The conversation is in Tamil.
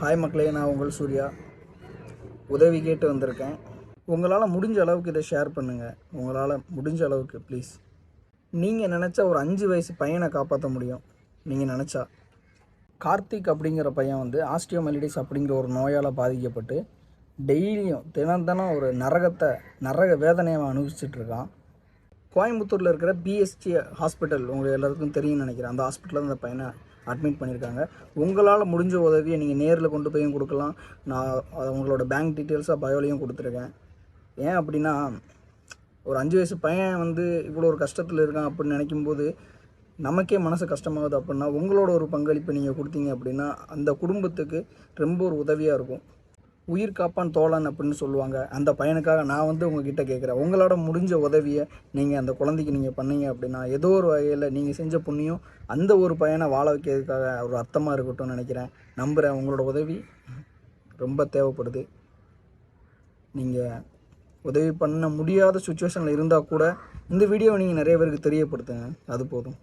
ஹாய் மக்களே, நான் உங்கள் சூர்யா. உதவி கேட்டு வந்திருக்கேன். உங்களால் முடிஞ்ச அளவுக்கு இதை ஷேர் பண்ணுங்கள். உங்களால் முடிஞ்ச அளவுக்கு ப்ளீஸ். நீங்கள் நினச்சா ஒரு 5 வயசு பையனை காப்பாற்ற முடியும். நீங்கள் நினச்சா. கார்த்திக் அப்படிங்கிற பையன் ஆஸ்டியோமைலிட்டிஸ் அப்படிங்கிற ஒரு நோயால் பாதிக்கப்பட்டு டெய்லியும் தினம் ஒரு நரக வேதனையை அனுபவிச்சிட்ருக்கான். கோயம்புத்தூரில் இருக்கிற பிஎஸ்டி ஹாஸ்பிட்டல் உங்களுக்கு எல்லாருக்கும் தெரியும்னு நினைக்கிறேன். அந்த ஹாஸ்பிட்டலில் அந்த பையனை அட்மிட் பண்ணியிருக்காங்க. உங்களால் முடிஞ்ச உதவியை நீங்கள் நேரில் கொண்டு போயும் கொடுக்கலாம். நான் உங்களோட பேங்க் டீட்டெயில்ஸாக பயோலையும் கொடுத்துருக்கேன். ஏன் அப்படின்னா, ஒரு 5 வயசு பையன் இவ்வளோ ஒரு கஷ்டத்தில் இருக்கான் அப்படின்னு நினைக்கும்போது நமக்கே மனசு கஷ்டமாகுது. அப்படின்னா உங்களோட ஒரு பங்களிப்பை நீங்கள் கொடுத்தீங்க அப்படின்னா அந்த குடும்பத்துக்கு ரொம்ப ஒரு உதவியாக இருக்கும். உயிர் காப்பான் தோழன் அப்படின்னு சொல்லுவாங்க. அந்த பையனுக்காக நான் உங்ககிட்ட கேட்குறேன். உங்களோட முடிஞ்ச உதவியை நீங்கள் அந்த குழந்தைக்கு நீங்கள் பண்ணீங்க அப்படின்னா ஏதோ ஒரு வகையில் நீங்கள் செஞ்ச புண்ணியம் அந்த ஒரு பையனை வாழ வைக்கிறதுக்காக ஒரு அர்த்தமாக இருக்கட்டும்னு நினைக்கிறேன். நம்புகிறேன் உங்களோட உதவி ரொம்ப தேவைப்படுது. நீங்கள் உதவி பண்ண முடியாத சுச்சுவேஷனில் இருந்தால் கூட இந்த வீடியோவை நீங்கள் நிறைய பேருக்கு தெரியப்படுத்துங்க. அது போதும்.